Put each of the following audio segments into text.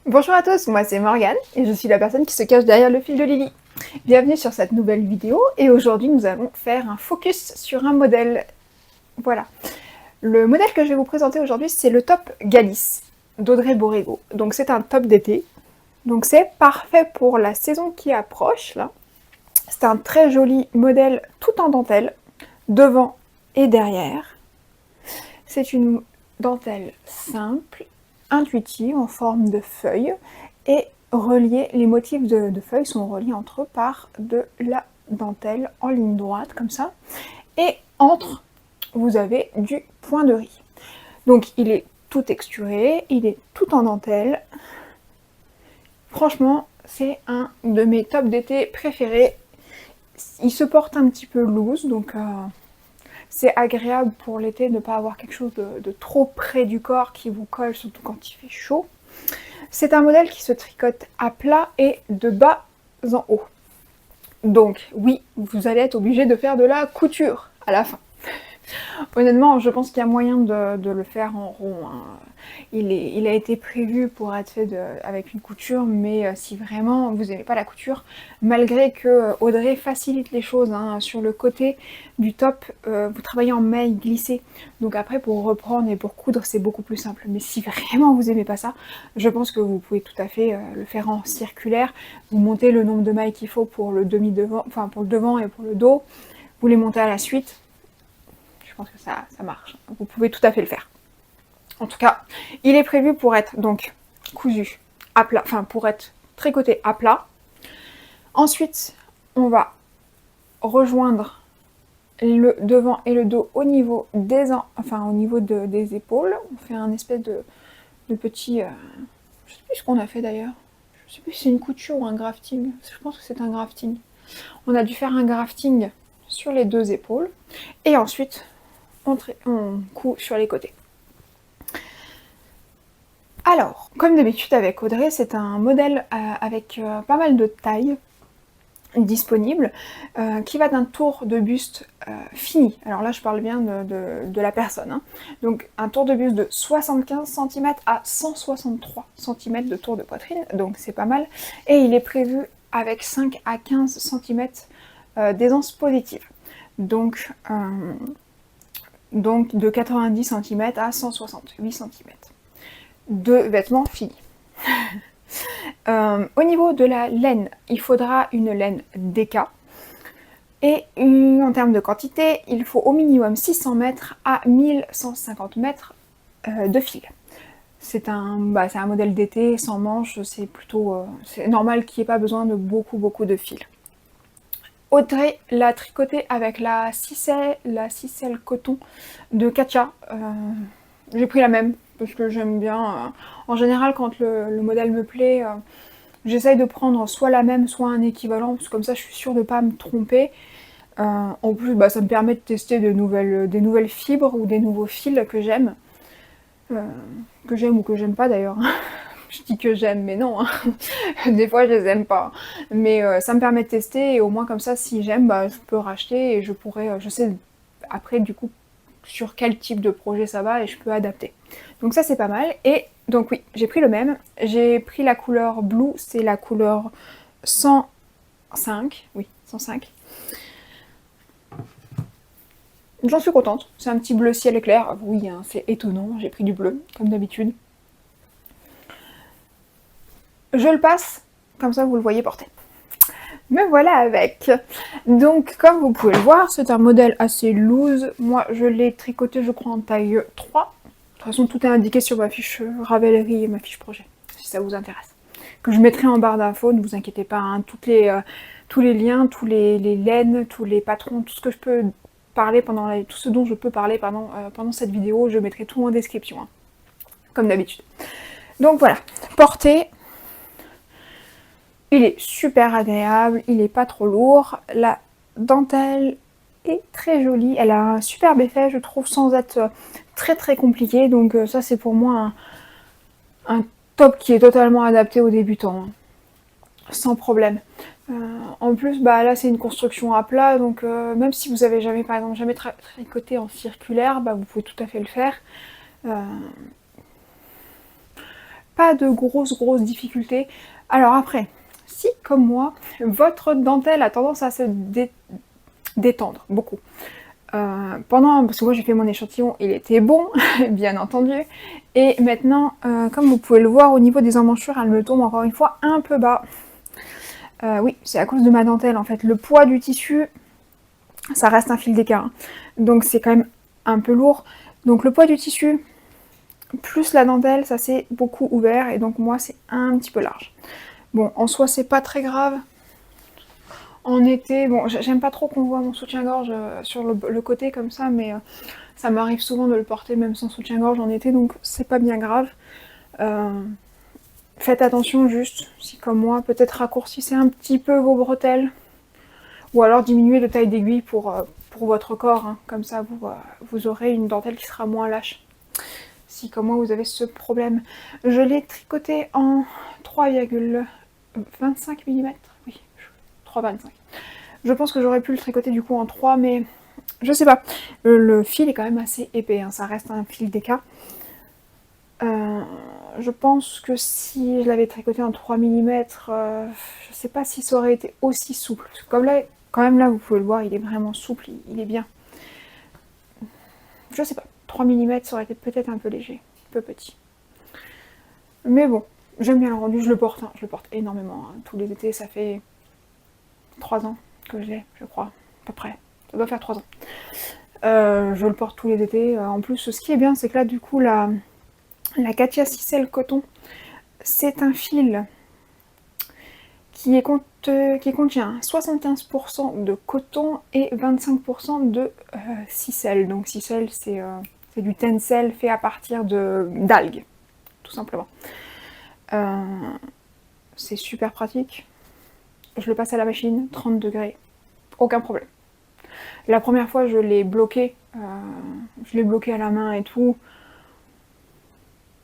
Bonjour à tous, moi c'est Morgane et je suis la personne qui se cache derrière le fil de Lily. Bienvenue sur cette nouvelle vidéo et aujourd'hui nous allons faire un focus sur un modèle. Voilà. Le modèle que je vais vous présenter aujourd'hui c'est le top Galice d'Audrey Borrego. Donc c'est un top d'été. Donc c'est parfait pour la saison qui approche là. C'est un très joli modèle tout en dentelle, devant et derrière. C'est une dentelle simple, intuitive, en forme de feuille, et reliée, les motifs de feuilles sont reliés entre eux par de la dentelle en ligne droite, comme ça. Et entre, vous avez du point de riz. Donc il est tout texturé, il est tout en dentelle. Franchement, c'est un de mes tops d'été préférés. Il se porte un petit peu loose, donc c'est agréable pour l'été de ne pas avoir quelque chose de trop près du corps qui vous colle, surtout quand il fait chaud. C'est un modèle qui se tricote à plat et de bas en haut. Donc oui, vous allez être obligé de faire de la couture à la fin. Honnêtement, je pense qu'il y a moyen de le faire en rond. Hein. Il a été prévu pour être fait avec une couture, mais si vraiment vous n'aimez pas la couture, malgré que Audrey facilite les choses, hein, sur le côté du top, vous travaillez en maille glissée. Donc après, pour reprendre et pour coudre, c'est beaucoup plus simple. Mais si vraiment vous n'aimez pas ça, je pense que vous pouvez tout à fait le faire en circulaire. Vous montez le nombre de mailles qu'il faut pour le demi-devant, enfin pour le devant et pour le dos. Vous les montez à la suite. Je pense que ça marche. Vous pouvez tout à fait le faire. En tout cas, il est prévu pour être donc cousu à plat, enfin pour être tricoté à plat. Ensuite, on va rejoindre le devant et le dos au niveau des, des épaules. On fait un espèce de petit... je sais plus ce qu'on a fait d'ailleurs. Je sais plus si c'est une couture ou un grafting. Je pense que c'est un grafting. On a dû faire un grafting sur les deux épaules. Et ensuite, on coud sur les côtés. Alors, comme d'habitude avec Audrey, c'est un modèle avec pas mal de tailles disponibles, qui va d'un tour de buste fini. Alors là, je parle bien de la personne. Hein. Donc, un tour de buste de 75 cm à 163 cm de tour de poitrine, donc c'est pas mal. Et il est prévu avec 5 à 15 cm d'aisance positive. Donc de 90 cm à 168 cm. De vêtements finis. Au niveau de la laine, il faudra une laine DK. Et en termes de quantité, il faut au minimum 600 mètres à 1150 mètres de fil. C'est un modèle d'été sans manches, c'est plutôt c'est normal qu'il n'y ait pas besoin de beaucoup de fil. Audrey l'a tricoté avec la ficelle coton de Katia. J'ai pris la même parce que j'aime bien. En général, quand le modèle me plaît, j'essaye de prendre soit la même, soit un équivalent, parce que comme ça, je suis sûre de ne pas me tromper. En plus, ça me permet de tester des nouvelles fibres ou des nouveaux fils que j'aime. Que j'aime ou que j'aime pas d'ailleurs. Je dis que j'aime, mais non. Hein. Des fois, je les aime pas. Mais ça me permet de tester et au moins comme ça, si j'aime, je peux racheter et je sais après du coup sur quel type de projet ça va et je peux adapter. Donc ça, c'est pas mal. Et donc oui, j'ai pris le même. J'ai pris la couleur blue, c'est la couleur 105. Oui, 105. J'en suis contente. C'est un petit bleu ciel clair. Oui, hein, c'est étonnant. J'ai pris du bleu, comme d'habitude. Je le passe, comme ça vous le voyez porter. Me voilà avec. Donc comme vous pouvez le voir, c'est un modèle assez loose. Moi je l'ai tricoté je crois en taille 3. De toute façon tout est indiqué sur ma fiche Ravelry et ma fiche projet, si ça vous intéresse. Que je mettrai en barre d'infos, ne vous inquiétez pas, hein, tous les liens, tous les laines, tous les patrons, tout ce que je peux parler tout ce dont je peux parler pendant cette vidéo, je mettrai tout en description, hein, comme d'habitude. Donc voilà, portée. Il est super agréable, il n'est pas trop lourd, la dentelle est très jolie, elle a un superbe effet je trouve sans être très compliqué, donc ça c'est pour moi un top qui est totalement adapté aux débutants, hein, sans problème. En plus là c'est une construction à plat, donc même si vous avez jamais par exemple jamais tricoté en circulaire, vous pouvez tout à fait le faire. pas de grosses difficultés. Alors après, si comme moi, votre dentelle a tendance à se détendre beaucoup. Parce que moi j'ai fait mon échantillon, il était bon, bien entendu. Et maintenant, comme vous pouvez le voir, au niveau des emmanchures, elle me tombe encore une fois un peu bas. Oui, c'est à cause de ma dentelle en fait. Le poids du tissu, ça reste un fil d'écart. Hein. Donc c'est quand même un peu lourd. Donc le poids du tissu, plus la dentelle, ça s'est beaucoup ouvert. Et donc moi, c'est un petit peu large. Bon, en soi, c'est pas très grave. En été, bon, j'aime pas trop qu'on voit mon soutien-gorge sur le côté comme ça, mais ça m'arrive souvent de le porter même sans soutien-gorge en été, donc c'est pas bien grave. Faites attention juste, si comme moi, peut-être raccourcissez un petit peu vos bretelles, ou alors diminuez de taille d'aiguille pour votre corps, hein. Comme ça vous aurez une dentelle qui sera moins lâche. Si comme moi vous avez ce problème. Je l'ai tricoté en 3,25 mm, oui, 3,25. Je pense que j'aurais pu le tricoter du coup en 3, mais je sais pas. Le fil est quand même assez épais, hein. Ça reste un fil DK. Je pense que si je l'avais tricoté en 3 mm, je sais pas si ça aurait été aussi souple. Parce que comme là, quand même là, vous pouvez le voir, il est vraiment souple, il est bien. Je sais pas, 3 mm ça aurait été peut-être un peu léger, un peu petit. Mais bon, j'aime bien le rendu, je le porte énormément. Hein. Tous les étés, ça fait 3 ans que je l'ai, je crois, à peu près. Ça doit faire 3 ans. Je le porte tous les étés. En plus, ce qui est bien, c'est que là, du coup, la Katia Cicel Coton, c'est un fil qui contient 75% de coton et 25% de cicelle. Donc cicelle, c'est du tencel fait à partir d'algues, tout simplement. C'est super pratique. Je le passe à la machine, 30 degrés, aucun problème. La première fois, je l'ai bloqué à la main et tout.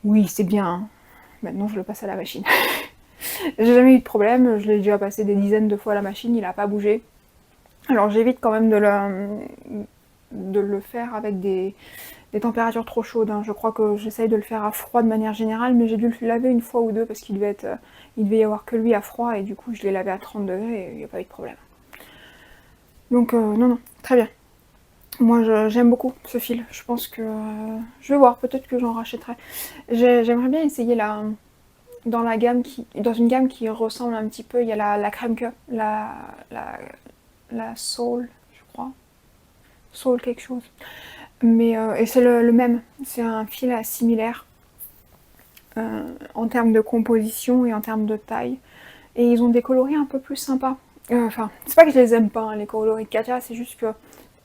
Oui, c'est bien. Hein. Maintenant, je le passe à la machine. J'ai jamais eu de problème, je l'ai déjà passé des dizaines de fois à la machine, il n'a pas bougé. Alors j'évite quand même de le faire avec des températures trop chaudes. Hein. Je crois que j'essaye de le faire à froid de manière générale, mais j'ai dû le laver une fois ou deux parce qu'il devait y avoir que lui à froid et du coup je l'ai lavé à 30 degrés et il n'y a pas eu de problème. Donc non, très bien. Moi j'aime beaucoup ce fil, je pense que je vais voir, peut-être que j'en rachèterai. J'aimerais bien essayer dans une gamme qui ressemble un petit peu, il y a la Kremke, la Soul, je crois. Soul quelque chose. Mais et c'est le même, c'est un fil similaire en termes de composition et en termes de taille. Et ils ont des coloris un peu plus sympas. Enfin, c'est pas que je les aime pas, hein, les coloris de Katia, c'est juste que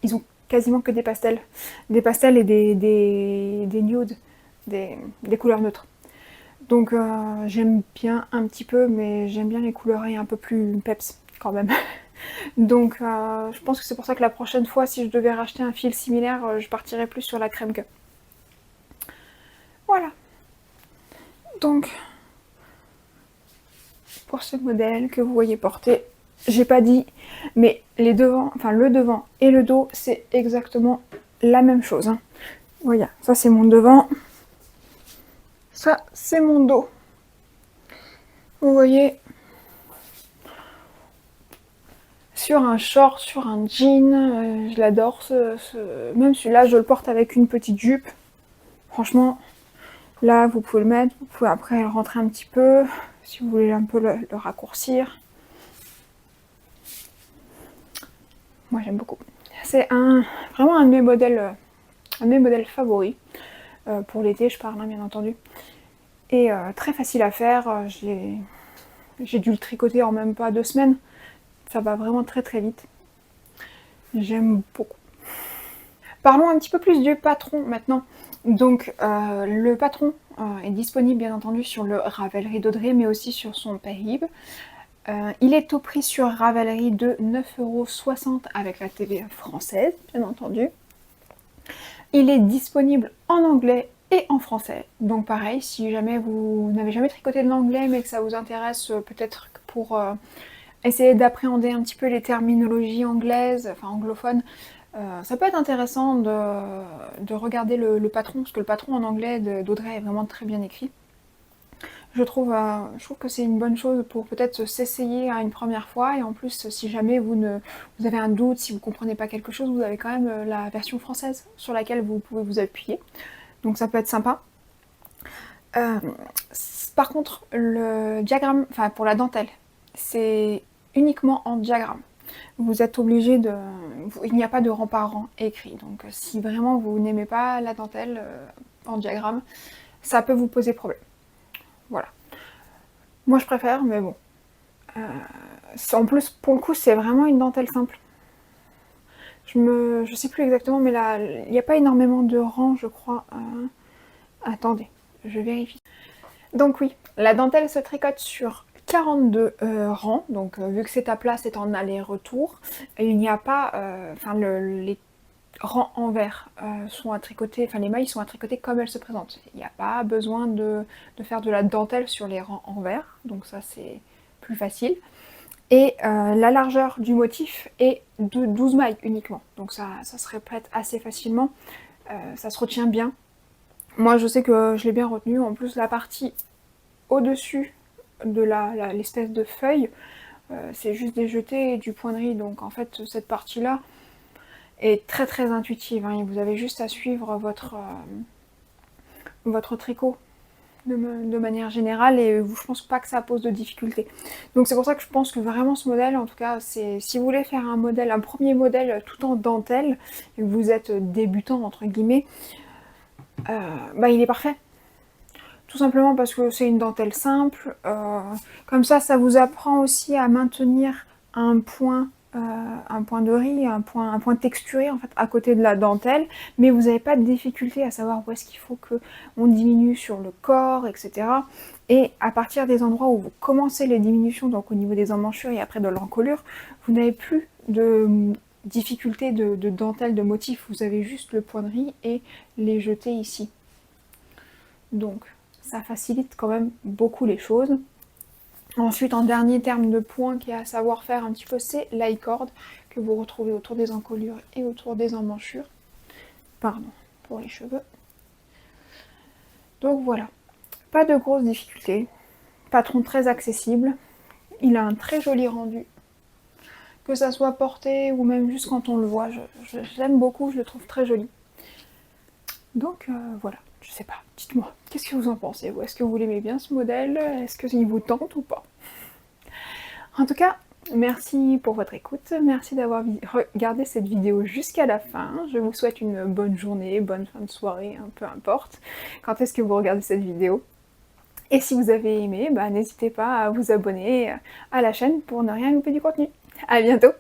ils ont quasiment que des pastels. Des pastels et des nudes, des couleurs neutres. Donc j'aime bien un petit peu, mais j'aime bien les couleurs un peu plus peps quand même. Donc je pense que c'est pour ça que la prochaine fois, si je devais racheter un fil similaire, je partirais plus sur la Kremke. Voilà. Donc, pour ce modèle que vous voyez porter, j'ai pas dit, mais le devant et le dos, c'est exactement la même chose. Hein. Voilà, ça c'est mon devant. Ça, c'est mon dos. Vous voyez, sur un short, sur un jean, je l'adore. Même celui-là, je le porte avec une petite jupe. Franchement, là, vous pouvez le mettre. Vous pouvez après le rentrer un petit peu, si vous voulez un peu le raccourcir. Moi, j'aime beaucoup. C'est vraiment un de mes modèles favoris. Pour l'été, je parle, hein, bien entendu. Et très facile à faire. J'ai dû le tricoter en même pas 2 semaines. Ça va vraiment très très vite. J'aime beaucoup. Parlons un petit peu plus du patron maintenant. Donc le patron est disponible bien entendu sur le Ravelry d'Audrey, mais aussi sur son Payhib. Il est au prix sur Ravelry de 9,60 € avec la TVA française, bien entendu. Il est disponible en anglais et en français. Donc pareil, si jamais vous n'avez jamais tricoté de l'anglais mais que ça vous intéresse peut-être pour essayer d'appréhender un petit peu les terminologies anglaises, enfin anglophones, ça peut être intéressant de regarder le patron, parce que le patron en anglais d'Audrey est vraiment très bien écrit. Je trouve que c'est une bonne chose pour peut-être s'essayer à une première fois, et en plus, si jamais vous avez un doute, si vous comprenez pas quelque chose, vous avez quand même la version française sur laquelle vous pouvez vous appuyer. Donc ça peut être sympa. Par contre, le diagramme, enfin pour la dentelle, c'est uniquement en diagramme. Vous êtes obligé de... Il n'y a pas de rang par rang écrit. Donc si vraiment vous n'aimez pas la dentelle en diagramme, ça peut vous poser problème. Voilà. Moi je préfère, mais bon. En plus, pour le coup, c'est vraiment une dentelle simple. Je sais plus exactement, mais là, il n'y a pas énormément de rangs, je crois. Attendez, je vérifie. Donc oui, la dentelle se tricote sur 42 rangs, donc vu que c'est à plat, c'est en aller-retour. Il n'y a pas... les rangs envers sont à tricoter, enfin les mailles sont à tricoter comme elles se présentent. Il n'y a pas besoin de faire de la dentelle sur les rangs envers, donc ça c'est plus facile. Et la largeur du motif est de 12 mailles uniquement, donc ça se répète assez facilement, ça se retient bien. Moi je sais que je l'ai bien retenu, en plus la partie au-dessus de l'espèce de feuille, c'est juste des jetés et du point de riz, donc en fait cette partie-là est très très intuitive, hein, et vous avez juste à suivre votre tricot de manière générale, et je pense pas que ça pose de difficulté. Donc c'est pour ça que je pense que vraiment ce modèle, en tout cas, c'est si vous voulez faire un premier modèle tout en dentelle, et que vous êtes débutant entre guillemets, il est parfait. Tout simplement parce que c'est une dentelle simple, comme ça vous apprend aussi à maintenir un point de riz, un point texturé en fait à côté de la dentelle, mais vous n'avez pas de difficulté à savoir où est-ce qu'il faut qu'on diminue sur le corps, etc. Et à partir des endroits où vous commencez les diminutions, donc au niveau des emmanchures et après de l'encolure, vous n'avez plus de difficulté de dentelle, de motif, vous avez juste le point de riz et les jetés ici. Donc ça facilite quand même beaucoup les choses. Ensuite, en dernier terme de point qui est à savoir faire un petit peu, c'est l'i-cord que vous retrouvez autour des encolures et autour des emmanchures. Pardon, pour les cheveux. Donc voilà, pas de grosses difficultés. Patron très accessible. Il a un très joli rendu. Que ça soit porté ou même juste quand on le voit, j'aime beaucoup, je le trouve très joli. Donc voilà. Je sais pas, dites-moi, qu'est-ce que vous en pensez? Ou est-ce que vous l'aimez bien ce modèle? Est-ce qu'il vous tente ou pas? En tout cas, merci pour votre écoute, merci d'avoir regardé cette vidéo jusqu'à la fin. Je vous souhaite une bonne journée, bonne fin de soirée, peu importe quand est-ce que vous regardez cette vidéo. Et si vous avez aimé, n'hésitez pas à vous abonner à la chaîne pour ne rien louper du contenu. À bientôt!